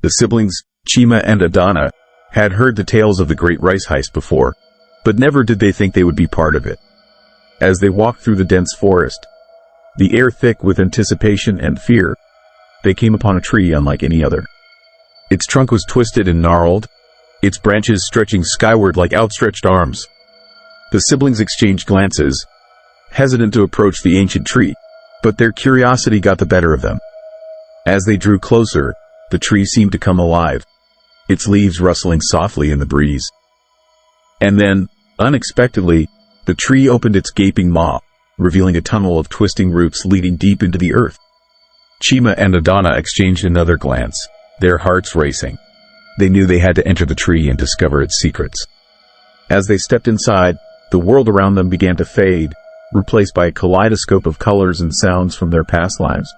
The siblings, Chima and Adanna, had heard the tales of the Great Rice Heist before, but never did they think they would be part of it. As they walked through the dense forest, the air thick with anticipation and fear, they came upon a tree unlike any other. Its trunk was twisted and gnarled, its branches stretching skyward like outstretched arms. The siblings exchanged glances, hesitant to approach the ancient tree, but their curiosity got the better of them. As they drew closer, the tree seemed to come alive, its leaves rustling softly in the breeze. And then, unexpectedly, the tree opened its gaping maw, revealing a tunnel of twisting roots leading deep into the earth. Chima and Adanna exchanged another glance, their hearts racing. They knew they had to enter the tree and discover its secrets. As they stepped inside, the world around them began to fade, replaced by a kaleidoscope of colors and sounds from their past lives.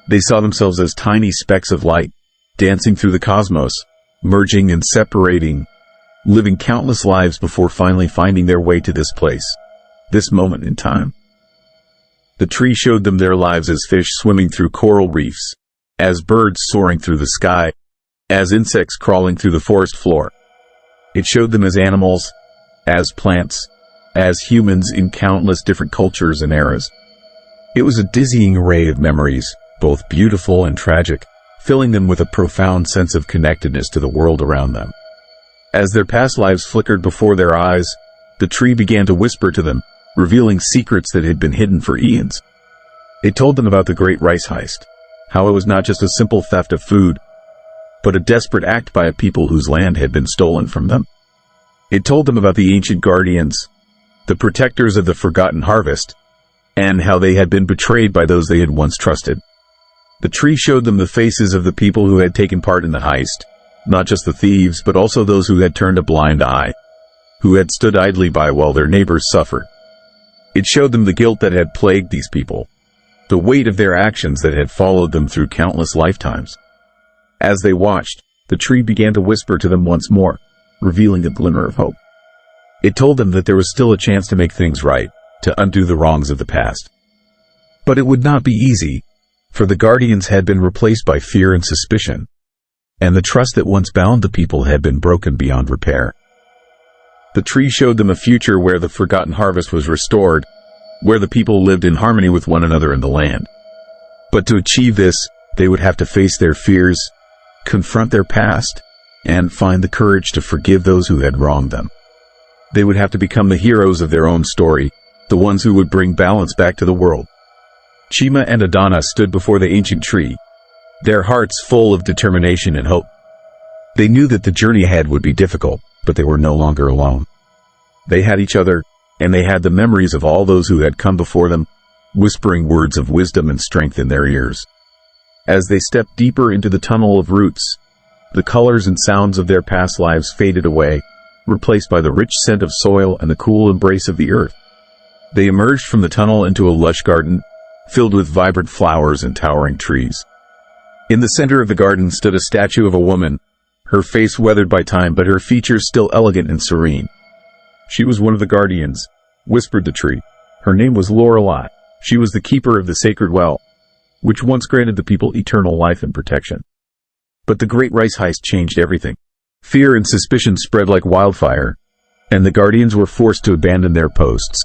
They saw themselves as tiny specks of light, dancing through the cosmos, merging and separating, living countless lives before finally finding their way to this place, this moment in time. The tree showed them their lives as fish swimming through coral reefs, as birds soaring through the sky, as insects crawling through the forest floor. It showed them as animals, as plants, as humans in countless different cultures and eras. It was a dizzying array of memories, both beautiful and tragic, filling them with a profound sense of connectedness to the world around them. As their past lives flickered before their eyes, the tree began to whisper to them, revealing secrets that had been hidden for eons. It told them about the Great Rice Heist, how it was not just a simple theft of food, but a desperate act by a people whose land had been stolen from them. It told them about the ancient guardians, the protectors of the forgotten harvest, and how they had been betrayed by those they had once trusted. The tree showed them the faces of the people who had taken part in the heist, not just the thieves, but also those who had turned a blind eye, who had stood idly by while their neighbors suffered. It showed them the guilt that had plagued these people, the weight of their actions that had followed them through countless lifetimes. As they watched, the tree began to whisper to them once more, revealing a glimmer of hope. It told them that there was still a chance to make things right, to undo the wrongs of the past. But it would not be easy, for the guardians had been replaced by fear and suspicion, and the trust that once bound the people had been broken beyond repair. The tree showed them a future where the forgotten harvest was restored, where the people lived in harmony with one another in the land. But to achieve this, they would have to face their fears, confront their past, and find the courage to forgive those who had wronged them. They would have to become the heroes of their own story, the ones who would bring balance back to the world. Chima and Adanna stood before the ancient tree, their hearts full of determination and hope. They knew that the journey ahead would be difficult, but they were no longer alone. They had each other, and they had the memories of all those who had come before them, whispering words of wisdom and strength in their ears. As they stepped deeper into the tunnel of roots, the colors and sounds of their past lives faded away, replaced by the rich scent of soil and the cool embrace of the earth. They emerged from the tunnel into a lush garden, filled with vibrant flowers and towering trees. In the center of the garden stood a statue of a woman, her face weathered by time but her features still elegant and serene. She was one of the guardians, whispered the tree. Her name was Lorelei. She was the keeper of the sacred well, which once granted the people eternal life and protection. But the Great Rice Heist changed everything. Fear and suspicion spread like wildfire, and the guardians were forced to abandon their posts.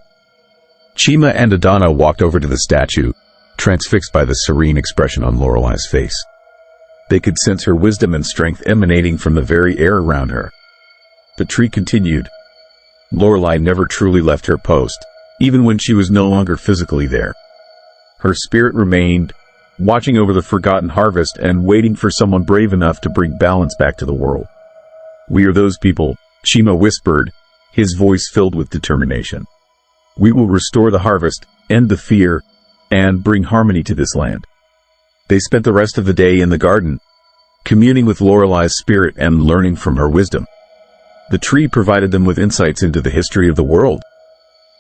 Chima and Adanna walked over to the statue, transfixed by the serene expression on Lorelei's face. They could sense her wisdom and strength emanating from the very air around her. The tree continued. Lorelei never truly left her post, even when she was no longer physically there. Her spirit remained, watching over the forgotten harvest and waiting for someone brave enough to bring balance back to the world. We are those people, Chima whispered, his voice filled with determination. We will restore the harvest, end the fear, and bring harmony to this land. They spent the rest of the day in the garden, communing with Lorelei's spirit and learning from her wisdom. The tree provided them with insights into the history of the world,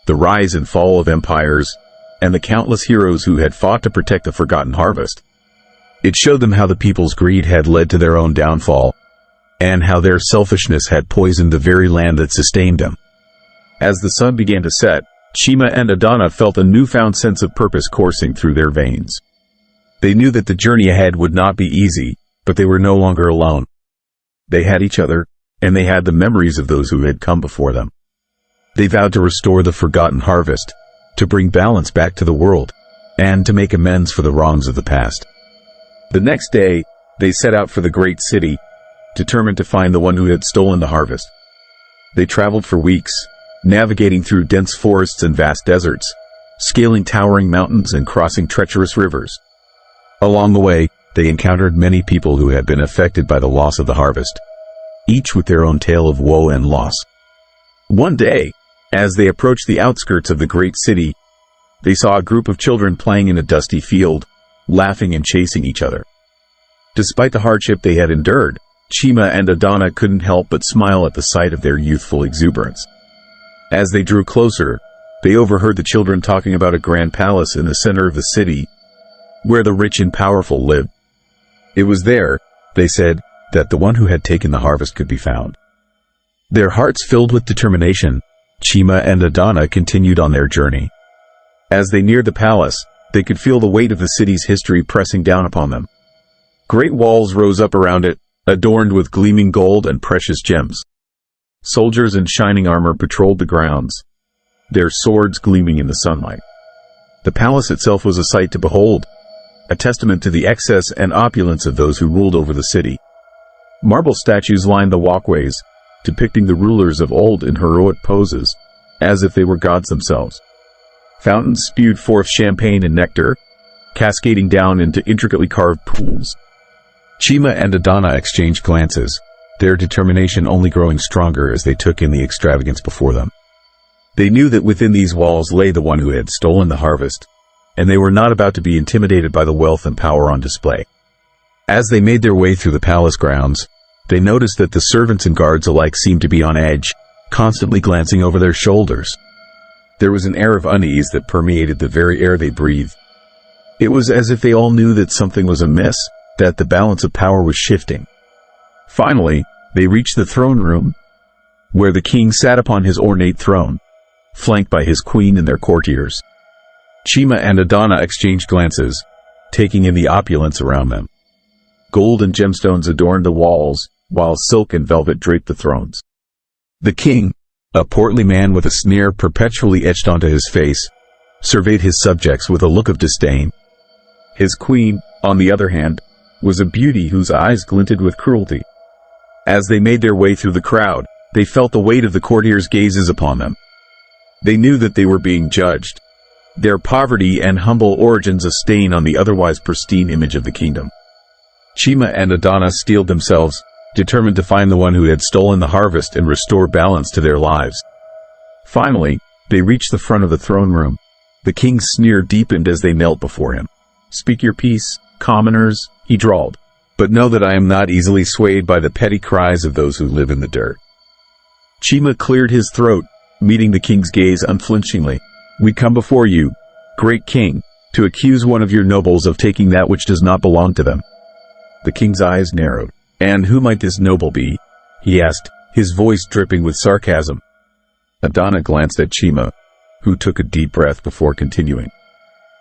the rise and fall of empires, and the countless heroes who had fought to protect the forgotten harvest. It showed them how the people's greed had led to their own downfall, and how their selfishness had poisoned the very land that sustained them. As the sun began to set, Chima and Adanna felt a newfound sense of purpose coursing through their veins. They knew that the journey ahead would not be easy, But they were no longer alone. They had each other, and they had the memories of those who had come before them. They vowed to restore the forgotten harvest, to bring balance back to the world, and to make amends for the wrongs of the past. The next day, they set out for the great city, determined to find the one who had stolen the harvest. They traveled for weeks, navigating through dense forests and vast deserts, scaling towering mountains and crossing treacherous rivers. Along the way, they encountered many people who had been affected by the loss of the harvest, each with their own tale of woe and loss. One day, as they approached the outskirts of the great city, they saw a group of children playing in a dusty field, laughing and chasing each other. Despite the hardship they had endured, Chima and Adanna couldn't help but smile at the sight of their youthful exuberance. As they drew closer, they overheard the children talking about a grand palace in the center of the city, where the rich and powerful lived. It was there, they said, that the one who had taken the harvest could be found. Their hearts filled with determination, Chima and Adanna continued on their journey. As they neared the palace, they could feel the weight of the city's history pressing down upon them. Great walls rose up around it, adorned with gleaming gold and precious gems. Soldiers in shining armor patrolled the grounds, their swords gleaming in the sunlight. The palace itself was a sight to behold, a testament to the excess and opulence of those who ruled over the city. Marble statues lined the walkways, depicting the rulers of old in heroic poses, as if they were gods themselves. Fountains spewed forth champagne and nectar, cascading down into intricately carved pools. Chima and Adanna exchanged glances, their determination only growing stronger as they took in the extravagance before them. They knew that within these walls lay the one who had stolen the harvest, and they were not about to be intimidated by the wealth and power on display. As they made their way through the palace grounds, they noticed that the servants and guards alike seemed to be on edge, constantly glancing over their shoulders. There was an air of unease that permeated the very air they breathed. It was as if they all knew that something was amiss, that the balance of power was shifting. Finally, they reached the throne room, where the king sat upon his ornate throne, flanked by his queen and their courtiers. Chima and Adanna exchanged glances, taking in the opulence around them. Gold and gemstones adorned the walls, while silk and velvet draped the thrones. The king, a portly man with a sneer perpetually etched onto his face, surveyed his subjects with a look of disdain. His queen, on the other hand, was a beauty whose eyes glinted with cruelty. As they made their way through the crowd, they felt the weight of the courtiers' gazes upon them. They knew that they were being judged, their poverty and humble origins a stain on the otherwise pristine image of the kingdom. Chima and Adanna steeled themselves, determined to find the one who had stolen the harvest and restore balance to their lives. Finally, they reached the front of the throne room. The king's sneer deepened as they knelt before him. "Speak your peace, commoners," he drawled, "but know that I am not easily swayed by the petty cries of those who live in the dirt." Chima cleared his throat, meeting the king's gaze unflinchingly. "We come before you, great king, to accuse one of your nobles of taking that which does not belong to them." The king's eyes narrowed. "And who might this noble be?" he asked, his voice dripping with sarcasm. Adanna glanced at Chima, who took a deep breath before continuing.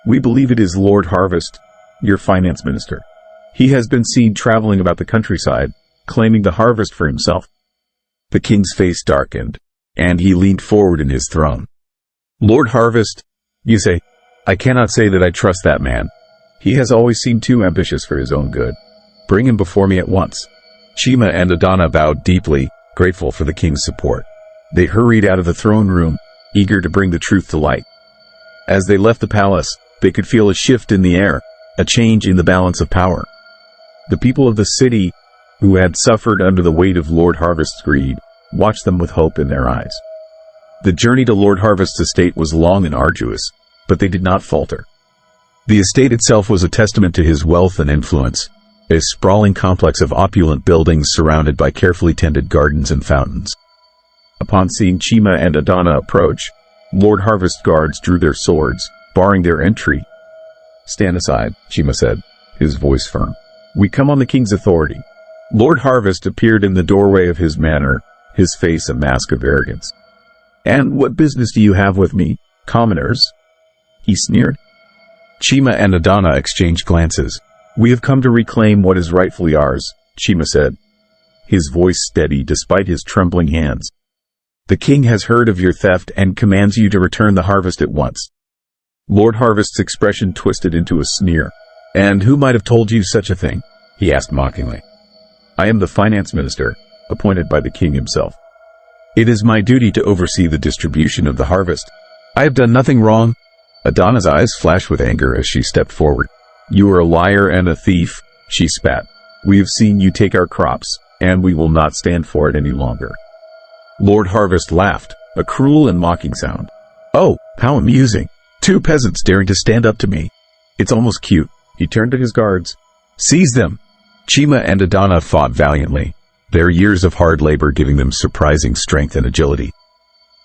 "We believe it is Lord Harvest, your finance minister. He has been seen traveling about the countryside, claiming the harvest for himself." The king's face darkened, and he leaned forward in his throne. "Lord Harvest, you say? I cannot say that I trust that man. He has always seemed too ambitious for his own good. Bring him before me at once." Chima and Adanna bowed deeply, grateful for the king's support. They hurried out of the throne room, eager to bring the truth to light. As they left the palace, they could feel a shift in the air, a change in the balance of power. The people of the city, who had suffered under the weight of Lord Harvest's greed, watched them with hope in their eyes. The journey to Lord Harvest's estate was long and arduous, but they did not falter. The estate itself was a testament to his wealth and influence, a sprawling complex of opulent buildings surrounded by carefully tended gardens and fountains. Upon seeing Chima and Adanna approach, Lord Harvest's guards drew their swords, barring their entry. "Stand aside," Chima said, his voice firm. "We come on the king's authority." Lord Harvest appeared in the doorway of his manor, his face a mask of arrogance. "And what business do you have with me, commoners?" he sneered. Chima and Adanna exchanged glances, "We have come to reclaim what is rightfully ours," Chima said, his voice steady despite his trembling hands. "The king has heard of your theft and commands you to return the harvest at once." Lord Harvest's expression twisted into a sneer. "And who might have told you such a thing?" he asked mockingly. "I am the finance minister, appointed by the king himself. It is my duty to oversee the distribution of the harvest. I have done nothing wrong." Adanna's eyes flashed with anger as she stepped forward. "You are a liar and a thief," she spat. "We have seen you take our crops, and we will not stand for it any longer." Lord Harvest laughed, a cruel and mocking sound. "Oh, how amusing. Two peasants daring to stand up to me. It's almost cute." He turned to his guards. "Seize them." Chima and Adanna fought valiantly, their years of hard labor giving them surprising strength and agility.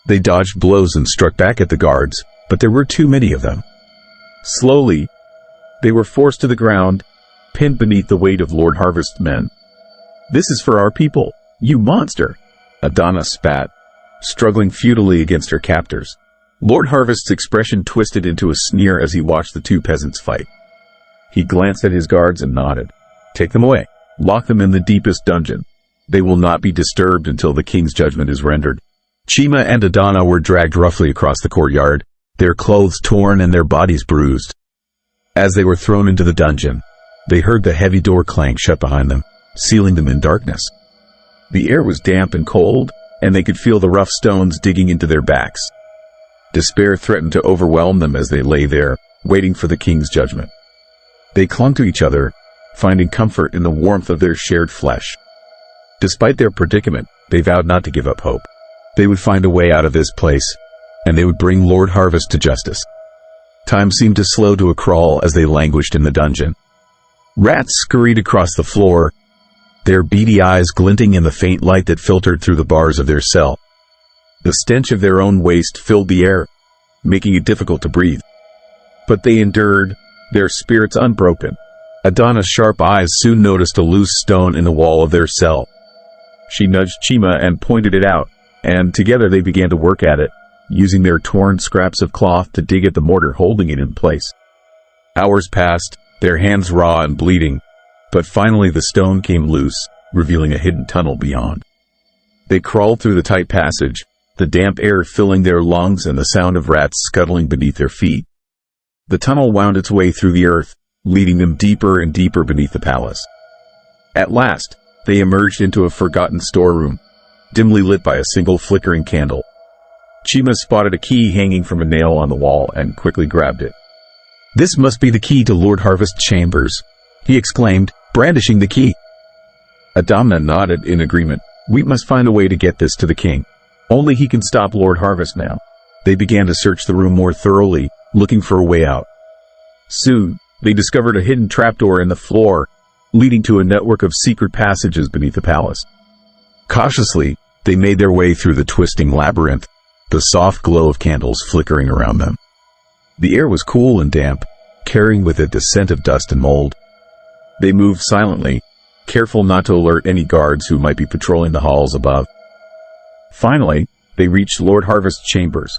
They dodged blows and struck back at the guards, but there were too many of them. Slowly, they were forced to the ground, pinned beneath the weight of Lord Harvest's men. "This is for our people, you monster!" Adanna spat, struggling futilely against her captors. Lord Harvest's expression twisted into a sneer as he watched the two peasants fight. He glanced at his guards and nodded. "Take them away. Lock them in the deepest dungeon. They will not be disturbed until the king's judgment is rendered." Chima and Adanna were dragged roughly across the courtyard, their clothes torn and their bodies bruised. As they were thrown into the dungeon, they heard the heavy door clang shut behind them, sealing them in darkness. The air was damp and cold, and they could feel the rough stones digging into their backs. Despair threatened to overwhelm them as they lay there, waiting for the king's judgment. They clung to each other, finding comfort in the warmth of their shared flesh. Despite their predicament, they vowed not to give up hope. They would find a way out of this place, and they would bring Lord Harvest to justice. Time seemed to slow to a crawl as they languished in the dungeon. Rats scurried across the floor, their beady eyes glinting in the faint light that filtered through the bars of their cell. The stench of their own waste filled the air, making it difficult to breathe. But they endured, their spirits unbroken. Adanna's sharp eyes soon noticed a loose stone in the wall of their cell. She nudged Chima and pointed it out, and together they began to work at it, using their torn scraps of cloth to dig at the mortar holding it in place. Hours passed, their hands raw and bleeding, but finally the stone came loose, revealing a hidden tunnel beyond. They crawled through the tight passage, the damp air filling their lungs and the sound of rats scuttling beneath their feet. The tunnel wound its way through the earth, leading them deeper and deeper beneath the palace. At last, they emerged into a forgotten storeroom, dimly lit by a single flickering candle. Chima spotted a key hanging from a nail on the wall and quickly grabbed it. "This must be the key to Lord Harvest's chambers," he exclaimed, brandishing the key. Adanna nodded in agreement. "We must find a way to get this to the king. Only he can stop Lord Harvest now." They began to search the room more thoroughly, looking for a way out. Soon, they discovered a hidden trapdoor in the floor, leading to a network of secret passages beneath the palace. Cautiously, they made their way through the twisting labyrinth, the soft glow of candles flickering around them. The air was cool and damp, carrying with it the scent of dust and mold. They moved silently, careful not to alert any guards who might be patrolling the halls above. Finally, they reached Lord Harvest's chambers.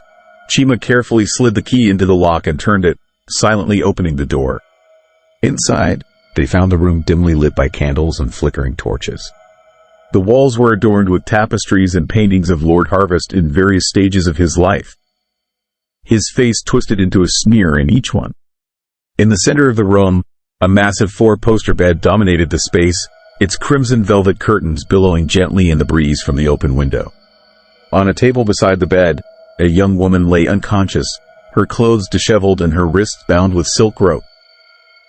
Chima carefully slid the key into the lock and turned it, silently opening the door. Inside, they found the room dimly lit by candles and flickering torches. The walls were adorned with tapestries and paintings of Lord Harvest in various stages of his life, his face twisted into a sneer in each one. In the center of the room, a massive four-poster bed dominated the space, its crimson velvet curtains billowing gently in the breeze from the open window. On a table beside the bed, a young woman lay unconscious, her clothes disheveled and her wrists bound with silk rope.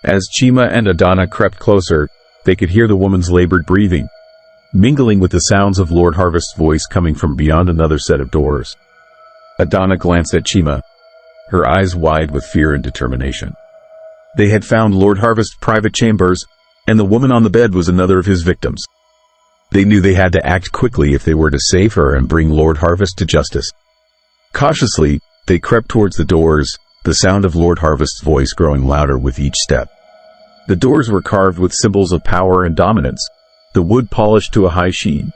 As Chima and Adanna crept closer, they could hear the woman's labored breathing, mingling with the sounds of Lord Harvest's voice coming from beyond another set of doors. Adanna glanced at Chima, her eyes wide with fear and determination. They had found Lord Harvest's private chambers, and the woman on the bed was another of his victims. They knew they had to act quickly if they were to save her and bring Lord Harvest to justice. Cautiously, they crept towards the doors, the sound of Lord Harvest's voice growing louder with each step. The doors were carved with symbols of power and dominance, the wood polished to a high sheen.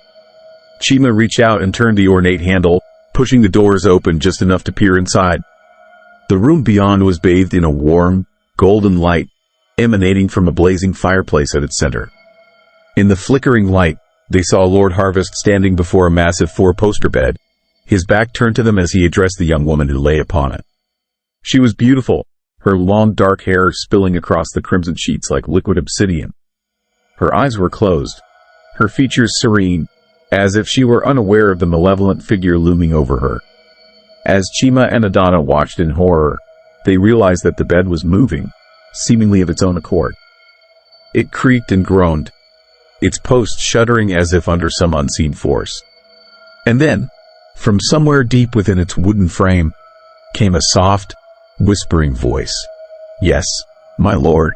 Chima reached out and turned the ornate handle, pushing the doors open just enough to peer inside. The room beyond was bathed in a warm, golden light, emanating from a blazing fireplace at its center. In the flickering light, they saw Lord Harvest standing before a massive four-poster bed, his back turned to them as he addressed the young woman who lay upon it. She was beautiful, her long dark hair spilling across the crimson sheets like liquid obsidian. Her eyes were closed, her features serene, as if she were unaware of the malevolent figure looming over her. As Chima and Adanna watched in horror, they realized that the bed was moving, seemingly of its own accord. It creaked and groaned, its posts shuddering as if under some unseen force. And then, from somewhere deep within its wooden frame, came a soft, whispering voice. "Yes, my lord."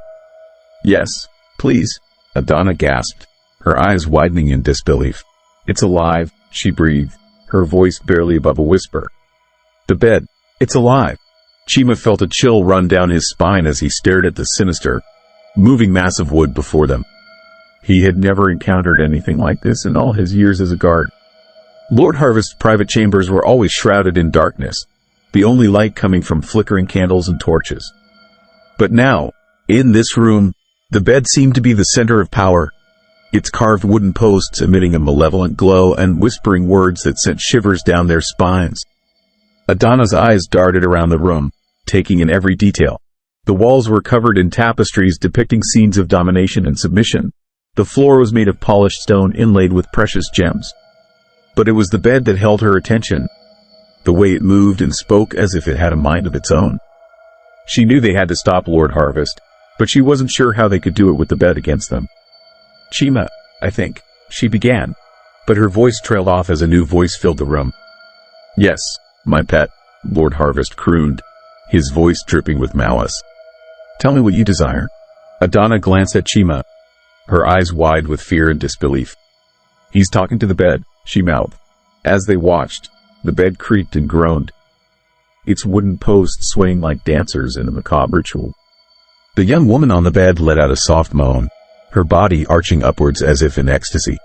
"Yes, please," Adanna gasped, her eyes widening in disbelief. "It's alive," she breathed, her voice barely above a whisper. "The bed, it's alive." Chima felt a chill run down his spine as he stared at the sinister, moving mass of wood before them. He had never encountered anything like this in all his years as a guard. Lord Harvest's private chambers were always shrouded in darkness, the only light coming from flickering candles and torches. But now, in this room, the bed seemed to be the center of power, its carved wooden posts emitting a malevolent glow and whispering words that sent shivers down their spines. Adanna's eyes darted around the room, taking in every detail. The walls were covered in tapestries depicting scenes of domination and submission. The floor was made of polished stone inlaid with precious gems. But it was the bed that held her attention, the way it moved and spoke as if it had a mind of its own. She knew they had to stop Lord Harvest, but she wasn't sure how they could do it with the bed against them. "Chima, I think," she began, but her voice trailed off as a new voice filled the room. "Yes, my pet," Lord Harvest crooned, his voice dripping with malice. "Tell me what you desire." Adanna glanced at Chima, her eyes wide with fear and disbelief. "He's talking to the bed," she mouthed. As they watched, the bed creaked and groaned, its wooden posts swaying like dancers in a macabre ritual. The young woman on the bed let out a soft moan, her body arching upwards as if in ecstasy.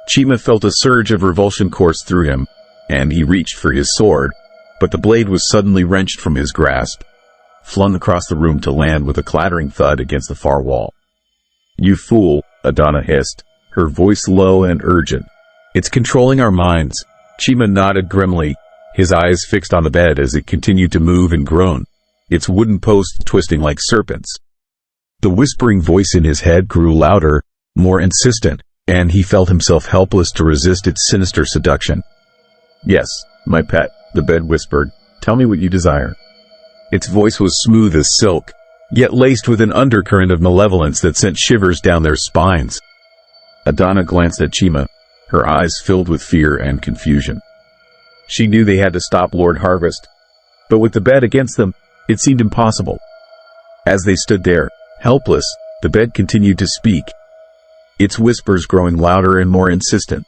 Chima felt a surge of revulsion course through him, and he reached for his sword, but the blade was suddenly wrenched from his grasp, flung across the room to land with a clattering thud against the far wall. "You fool," Adanna hissed, her voice low and urgent. "It's controlling our minds." Chima nodded grimly, his eyes fixed on the bed as it continued to move and groan, its wooden posts twisting like serpents. The whispering voice in his head grew louder, more insistent, and he felt himself helpless to resist its sinister seduction. "Yes, my pet," the bed whispered. "Tell me what you desire." Its voice was smooth as silk, yet laced with an undercurrent of malevolence that sent shivers down their spines. Adanna glanced at Chima, her eyes filled with fear and confusion. She knew they had to stop Lord Harvest, but with the bed against them, it seemed impossible. As they stood there, helpless, the bed continued to speak, its whispers growing louder and more insistent.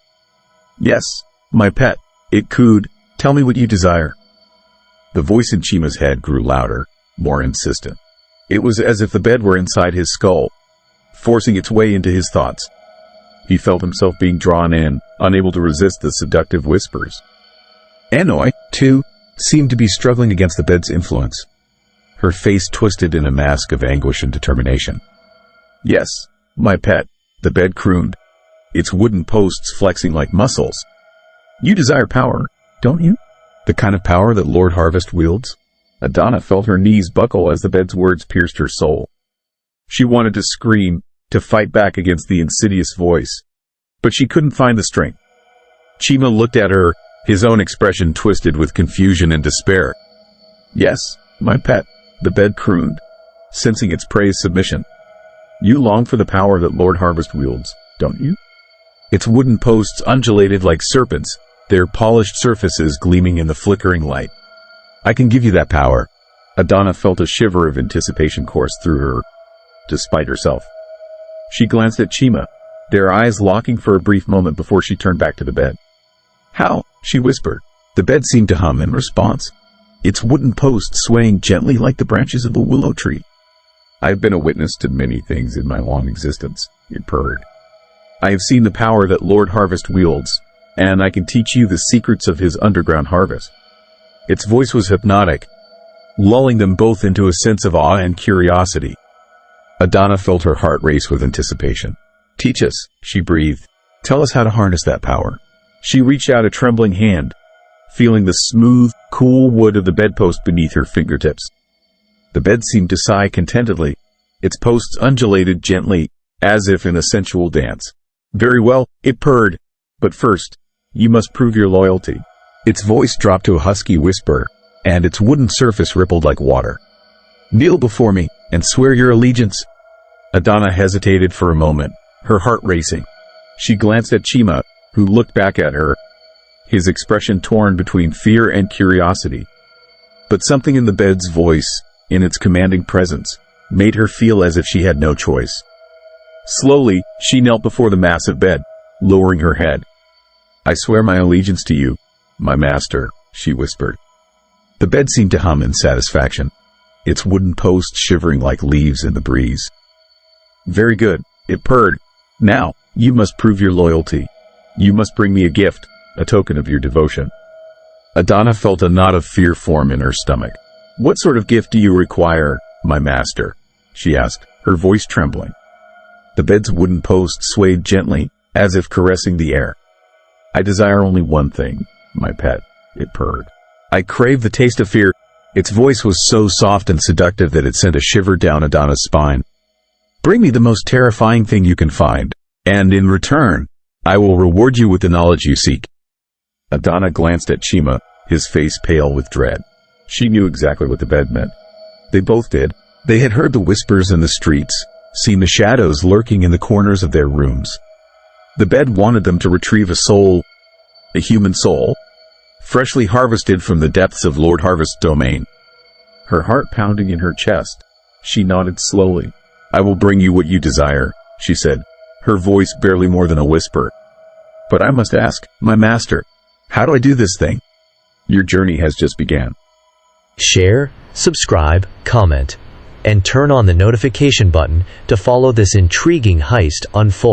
"Yes, my pet," it cooed, "tell me what you desire." The voice in Chima's head grew louder, more insistent. It was as if the bed were inside his skull, forcing its way into his thoughts. He felt himself being drawn in, unable to resist the seductive whispers. Anoi, too, seemed to be struggling against the bed's influence, her face twisted in a mask of anguish and determination. "Yes, my pet," the bed crooned, its wooden posts flexing like muscles. "You desire power, don't you? The kind of power that Lord Harvest wields?" Adanna felt her knees buckle as the bed's words pierced her soul. She wanted to scream, to fight back against the insidious voice, but she couldn't find the strength. Chima looked at her, his own expression twisted with confusion and despair. "Yes, my pet," the bed crooned, sensing its prey's submission. "You long for the power that Lord Harvest wields, don't you?" Its wooden posts undulated like serpents, their polished surfaces gleaming in the flickering light. "I can give you that power." Adanna felt a shiver of anticipation course through her, despite herself. She glanced at Chima, their eyes locking for a brief moment before she turned back to the bed. "How?" she whispered. The bed seemed to hum in response, its wooden posts swaying gently like the branches of a willow tree. "I've been a witness to many things in my long existence," it purred. "I have seen the power that Lord Harvest wields, and I can teach you the secrets of his underground harvest." Its voice was hypnotic, lulling them both into a sense of awe and curiosity. Adanna felt her heart race with anticipation. "Teach us," she breathed. "Tell us how to harness that power." She reached out a trembling hand, feeling the smooth, cool wood of the bedpost beneath her fingertips. The bed seemed to sigh contentedly. Its posts undulated gently, as if in a sensual dance. "Very well," it purred. "But first, you must prove your loyalty." Its voice dropped to a husky whisper, and its wooden surface rippled like water. "Kneel before me, and swear your allegiance." Adanna hesitated for a moment, her heart racing. She glanced at Chima, who looked back at her, his expression torn between fear and curiosity. But something in the bed's voice, in its commanding presence, made her feel as if she had no choice. Slowly, she knelt before the massive bed, lowering her head. "I swear my allegiance to you, my master," she whispered. The bed seemed to hum in satisfaction, its wooden posts shivering like leaves in the breeze. "Very good," it purred. "Now, you must prove your loyalty. You must bring me a gift, a token of your devotion." Adanna felt a knot of fear form in her stomach. "What sort of gift do you require, my master?" she asked, her voice trembling. The bed's wooden post swayed gently, as if caressing the air. "I desire only one thing, my pet," it purred. "I crave the taste of fear." Its voice was so soft and seductive that it sent a shiver down Adanna's spine. "Bring me the most terrifying thing you can find, and in return, I will reward you with the knowledge you seek." Adanna glanced at Chima, his face pale with dread. She knew exactly what the bed meant. They both did. They had heard the whispers in the streets, seen the shadows lurking in the corners of their rooms. The bed wanted them to retrieve a soul, a human soul, freshly harvested from the depths of Lord Harvest's domain. Her heart pounding in her chest, she nodded slowly. "I will bring you what you desire," she said, her voice barely more than a whisper. "But I must ask, my master, how do I do this thing? Your journey has just begun." Share, subscribe, comment, and turn on the notification button to follow this intriguing heist unfold.